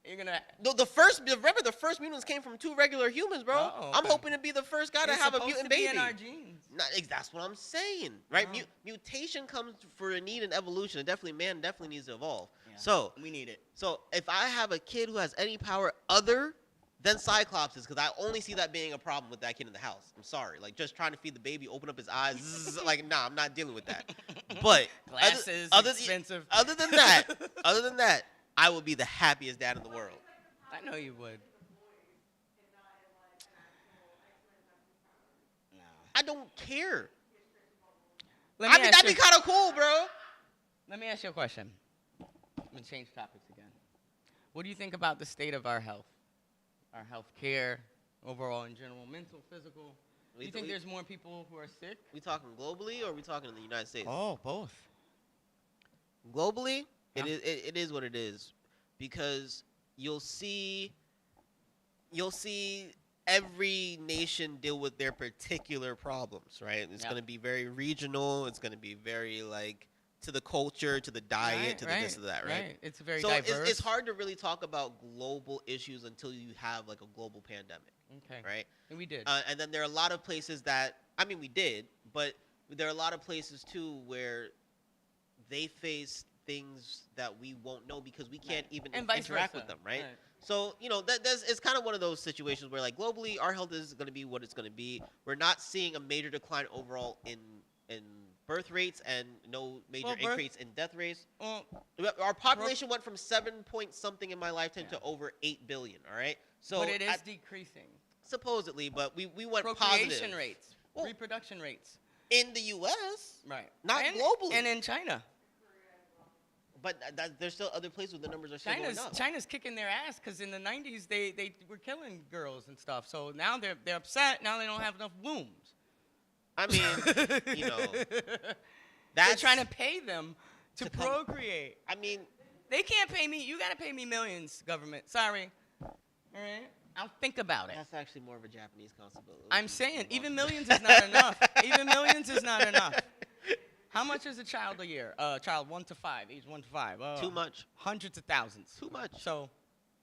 You're gonna. No, remember the first mutants came from 2 regular humans, bro. Oh, I'm okay. hoping to be the first guy to It's have a supposed mutant to be baby. in our genes. That's what I'm saying, right? Oh. Mutation comes for a need in evolution. And man definitely needs to evolve. Yeah. So We need it. So if I have a kid who has any power other than Cyclops's, because I only see that being a problem with that kid in the house. I'm sorry, like just trying to feed the baby, open up his eyes, like nah, I'm not dealing with that. But Glasses, other expensive. other than that, I would be the happiest dad in the world. I know you would. No. I don't care. Let me ask that'd you- be kind of cool, bro. Let me ask you a question. I'm gonna change topics again. What do you think about the state of our health care, overall in general, mental, physical? Do you think there's more people who are sick? We talking globally, or we talking in the United States? Oh, both. Globally, Yeah. it is what it is, because you'll see every nation deal with their particular problems, right? It's Yep. going to be very regional. It's going to be very like to the culture, to the diet, to the this, to that, right? It's very So diverse. it's hard to really talk about global issues until you have like a global pandemic, Okay. right? And we did. And then there are a lot of places that, I mean, we did, but there are a lot of places too where they face things that we won't know because we can't even And vice interact versa. with them, right? So, it's kind of one of those situations where, like, globally, our health is going to be what it's going to be. We're not seeing a major decline overall in birth rates and no major Well, increase in death rates. Well, Our population went from 7 point something in my lifetime to over 8 billion, all right? So but it is decreasing. supposedly, but we went Procreation positive. rates, Well, reproduction rates. in the U.S., Right. not and, globally. And in China. but there's still other places where the numbers are still going up. China's kicking their ass because in the 90s they were killing girls and stuff. So now they're upset. Now they don't have enough wombs. I mean, They're that's trying to pay them to to come- procreate. I mean, They can't pay me. You got to pay me millions, government. Sorry. All right? I'll think about it. that's actually more of a Japanese concept. I'm saying even millions is not enough. Even millions is not enough. How much is a child a year? Child 1 to 5, age 1 to 5. Too much. Hundreds of thousands. Too much. So,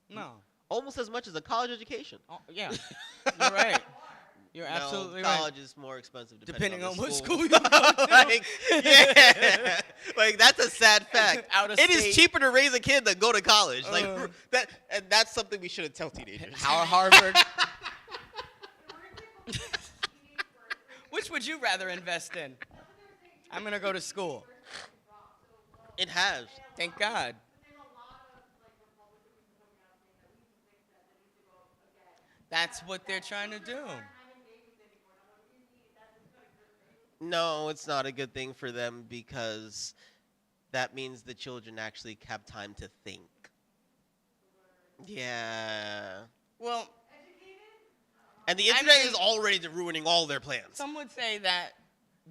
no. Almost as much as a college education. Oh, yeah. You're right. You're absolutely no, right. college is more expensive Depending on the what school. school you go to. Like, yeah. Like, that's a sad fact. Out of It is state. cheaper to raise a kid than go to college. Like Uh. and that's something we shouldn't tell teenagers. Harvard. Which would you rather invest in? I'm going to go to school. It has. Thank God. That's what they're trying to do. No, it's not a good thing for them because that means the children actually have time to think. Yeah. Well, And the internet mean- is already ruining all their plans. some would say that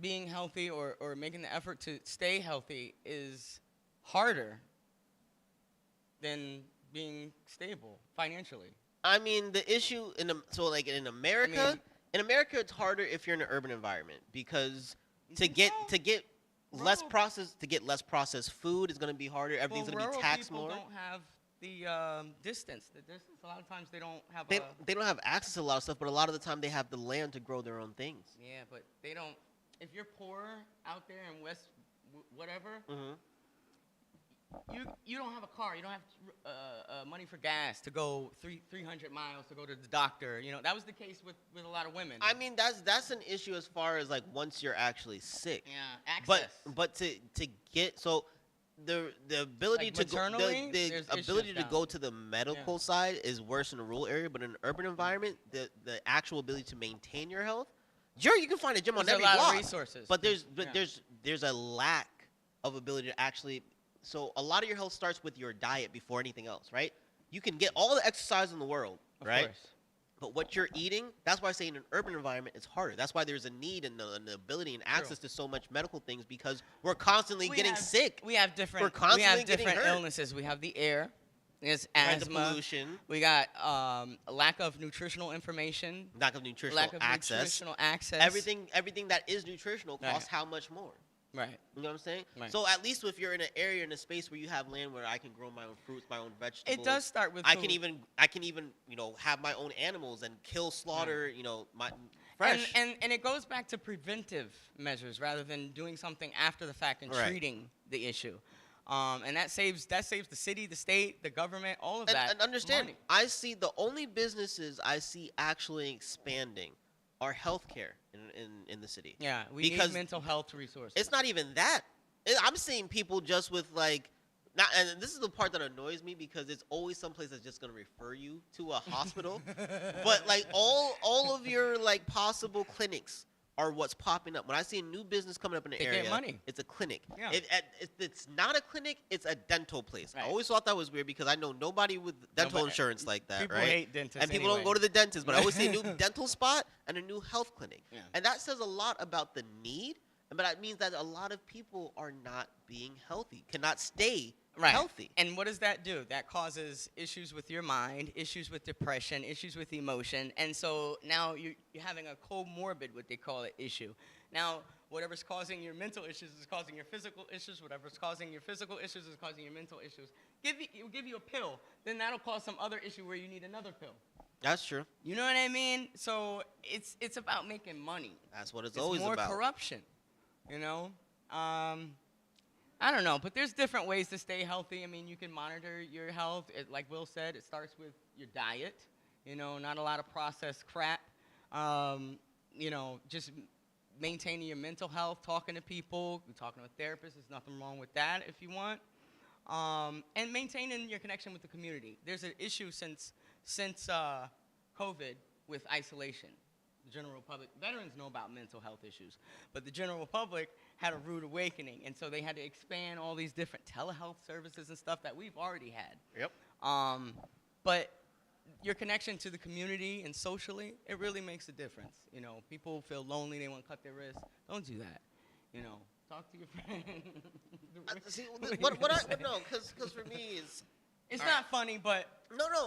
being healthy or making the effort to stay healthy is harder than being stable financially. I mean, the issue in America, in America, it's harder if you're in an urban environment because to think get so? less Rural- processed food is going to be harder. Everything's going to be rural taxed people more. don't have the distance. A lot of times they don't have They don't have access to a lot of stuff, but a lot of the time they have the land to grow their own things. Yeah, but they don't. If you're poor out there in West, whatever, Hmm. you don't have a car. You don't have money for gas to go 300 miles to go to the doctor. You know that was the case with a lot of women. I mean, that's an issue as far as like once you're actually sick. yeah, access. But to get so the ability Like to go maternally, the there's ability issues to down. go to the medical side is worse in a rural area, but in an urban environment, the actual ability to maintain your health, sure, you can find a gym on There's every a lot block, of resources. but Yeah. there's a lack of ability to actually. So a lot of your health starts with your diet before anything else, right? You can get all the exercise in the world, Of right? course. But what you're eating, that's why I say in an urban environment, it's harder. That's why there's a need and the ability and access to so much medical things because we're constantly getting sick. We have different. We're constantly getting different hurt. illnesses. We have the air. There's Right, the asthma. pollution, We got a lack of nutritional information. lack of nutritional access. Everything that is nutritional Right. costs how much more? Right. You know what I'm saying? Right. So at least if you're in an area, in a space where you have land where I can grow my own fruits, my own vegetables. It does start with I food. can even have my own animals and kill, slaughter, my fresh. And it goes back to preventive measures rather than doing something after the fact and Right. treating the issue. And that saves the city, the state, the government, all of and, that. and understand, money. I see the only businesses I see actually expanding are healthcare in the city. Yeah, we because need mental health resources. It's not even that. I'm seeing people just with like, not, and this is the part that annoys me because it's always someplace that's just gonna refer you to a hospital. But like all of your like possible clinics are what's popping up. When I see a new business coming up in the They area, get money. it's a clinic. Yeah. It's not a clinic, it's a dental place. Right. I always thought that was weird because I know nobody with dental Nobody- insurance like that, People right? hate dentists And people anyway. don't go to the dentist, but I always see a new dental spot and a new health clinic. Yeah. And that says a lot about the need, but that means that a lot of people are not being healthy, cannot stay healthy. And what does that do? That causes issues with your mind, issues with depression, issues with emotion. And so now you're having a comorbid, what they call it, issue. Now, whatever's causing your mental issues is causing your physical issues. Whatever's causing your physical issues is causing your mental issues. It'll give you a pill. Then that'll cause some other issue where you need another pill. That's true. You know what I mean? So it's about making money. That's what it's It's always more about. corruption, you know? I don't know, but there's different ways to stay healthy. I mean, you can monitor your health. Like Will said, it starts with your diet. You know, not a lot of processed crap. You know, just maintaining your mental health, talking to people, talking to a therapist. There's nothing wrong with that if you want. And maintaining your connection with the community. There's an issue since COVID with isolation. The general public, veterans know about mental health issues, but the general public had a rude awakening, and so they had to expand all these different telehealth services and stuff that we've already had. Yep. But your connection to the community and socially, it really makes a difference. You know, people feel lonely, they want to cut their wrists. Don't do that. You know, talk to your friend. See, because for me, It's all not funny, but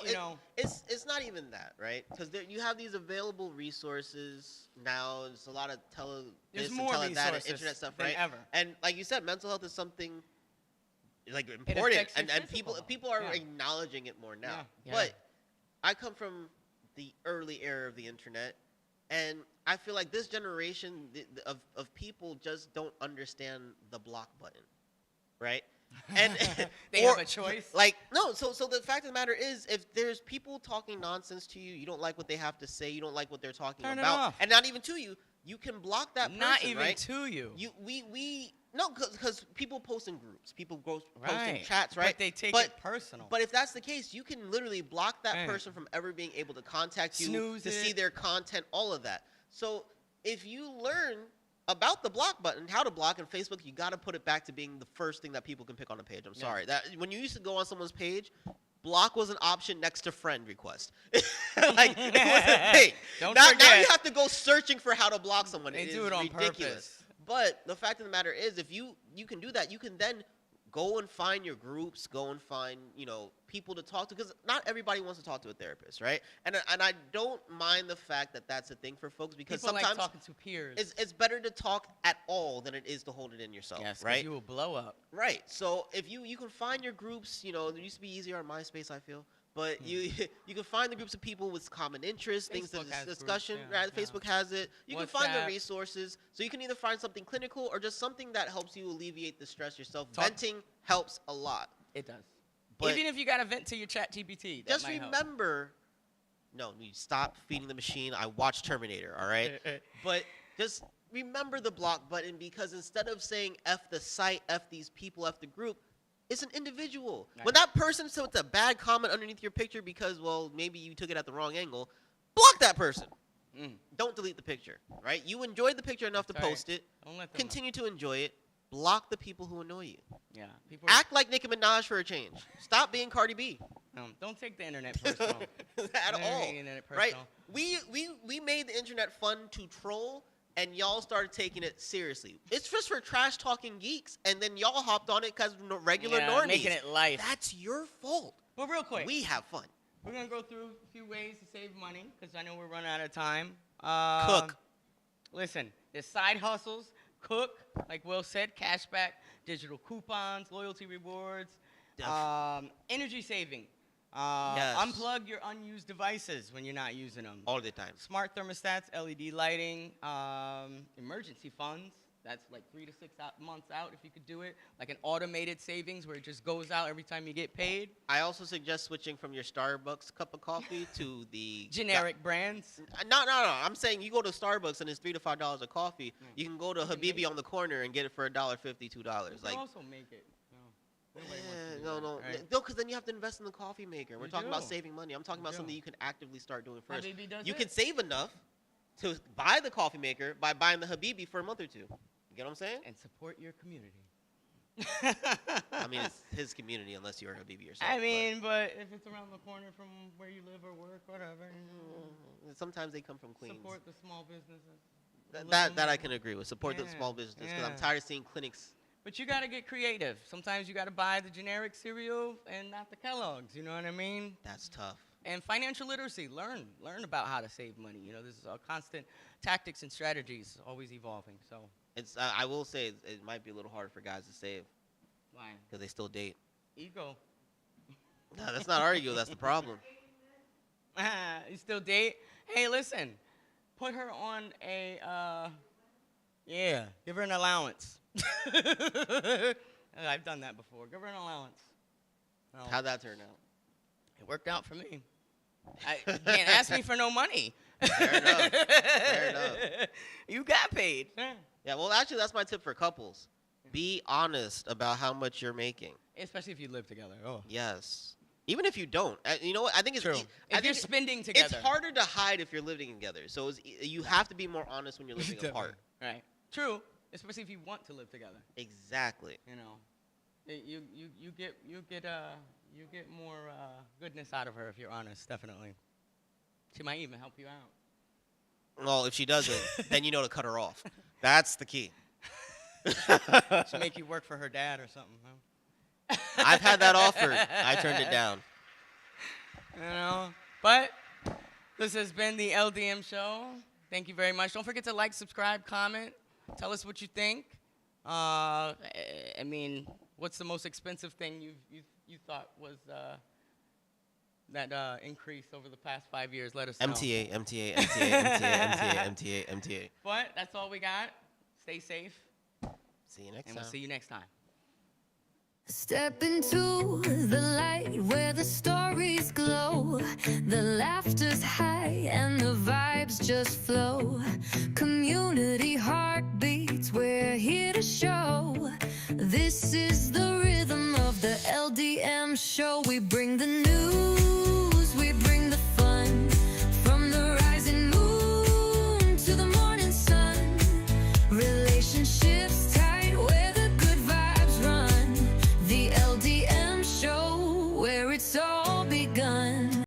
you know, it's not even that, right? Because you have these available resources now. There's a lot of there's this more and that, and resources internet stuff, than right? ever. And like you said, mental health is something like It important, affects your and physical health. people are Yeah. acknowledging it more now. Yeah. But I come from the early era of the internet, and I feel like this generation of people just don't understand the block button, right? And They have a choice. Like, no, so the fact of the matter is, if there's people talking nonsense to you, you don't like what they have to say, you don't like what they're talking Turn it about, off. and not even to you, you can block that person, Not even right? to you. Because people post in groups, people post in Right. chats, right? But they take it personal. But if that's the case, you can literally block that Right. person from ever being able to contact you, Snooze to see it. their content, all of that. So if you learn about the block button, how to block on Facebook, you got to put it back to being the first thing that people can pick on a page. I'm sorry. That when you used to go on someone's page, block was an option next to friend request. Like, it was a thing. Now you have to go searching for how to block someone. They It do is it on ridiculous. purpose. But the fact of the matter is, if you can do that, you can then go and find your groups, go and find, people to talk to, because not everybody wants to talk to a therapist, right? And I don't mind the fact that that's a thing for folks, because People sometimes like talking to peers. it's better to talk at all than it is to hold it in yourself, Yes, 'cause right? you will blow up. Right. So if you can find your groups, it used to be easier on MySpace, I feel. But you can find the groups of people with common interests, things Facebook to has discussion. groups, yeah, Right? Facebook has it. You can find the WhatsApp. resources. So you can either find something clinical or just something that helps you alleviate the stress yourself. Talk- Venting helps a lot. It does. But Even if you got to vent to your chat GPT, that just might help. remember, no, you stop feeding the machine. I watched Terminator, all right? But just remember the block button, because instead of saying F the site, F these people, F the group, it's an individual. Right. When that person puts a bad comment underneath your picture because, well, maybe you took it at the wrong angle, block that person. Don't delete the picture, right? You enjoyed the picture enough to That's right. post it. Don't let them Continue to enjoy it. Block the people who annoy you. Yeah. People Act like Nicki Minaj for a change. Stop being Cardi B. don't take the internet personal. At Don't all, take the internet right? personal. We made the internet fun to troll, and y'all started taking it seriously. It's just for trash talking geeks, and then y'all hopped on it because regular normies. Making it life. That's your fault. But real quick, We have fun. we're going to go through a few ways to save money, because I know we're running out of time. Cook. Listen, there's side hustles. Cook, like Will said, cashback, digital coupons, loyalty rewards, energy saving. Yes. Unplug your unused devices when you're not using them. All the time. Smart thermostats, LED lighting, emergency funds. That's like 3 to 6 months out if you could do it. Like an automated savings where it just goes out every time you get paid. I also suggest switching from your Starbucks cup of coffee to the Generic brands. No. I'm saying you go to Starbucks and it's $3 to $5 a coffee. You can go to Habibi on the corner and get it for $1.50, $2. You Like, can also make it. Nobody wants to do no, that, right? no, because then you have to invest in the coffee maker. We're You talking about do. saving money. I'm talking about You something do. you can actively start doing first. Habibi does You it. can save enough to buy the coffee maker by buying the Habibi for a month or two. You get what I'm saying? And support your community. I mean, it's his community unless you're a Habibi yourself. I mean, but if it's around the corner from where you live or work, whatever. Sometimes they come from Queens. Support the small businesses. That I can agree with. Support the small businesses because I'm tired of seeing clinics. But you got to get creative. Sometimes you got to buy the generic cereal and not the Kellogg's. You know what I mean? That's tough. And financial literacy. Learn about how to save money. You know, this is a constant tactics and strategies, always evolving. So It's. I will say it might be a little hard for guys to save why? because they still date. Ego. No, that's not our ego. That's the problem. You still date? Hey, listen. Put her on a, give her an allowance. I've done that before. Give her an allowance. No, How'd that turn out? it worked out for me. You can't ask me for no money. Fair enough. Fair enough. You got paid. Yeah, well, actually, that's my tip for couples. Be honest about how much you're making. Especially if you live together. Oh. Yes. Even if you don't. You know what? I think it's True. I If you're think spending together. It's harder to hide if you're living together. So you have to be more honest when you're living apart. Right. True. Especially if you want to live together. Exactly. You know, you get more goodness out of her if you're honest. Definitely. She might even help you out. Well, if she doesn't, then you know to cut her off. That's the key. She'll make you work for her dad or something. Huh? I've had that offered. I turned it down. You know, but this has been the LDM Show. Thank you very much. Don't forget to like, subscribe, comment. Tell us what you think. I mean, what's the most expensive thing you thought was that increased over the past 5 years? Let us know. MTA. But that's all we got. Stay safe. See you next And time. we'll see you next time. Step into the light where the stories glow. The laughter's high and the vibes just flow. Community heartbeats, we're here to show. This is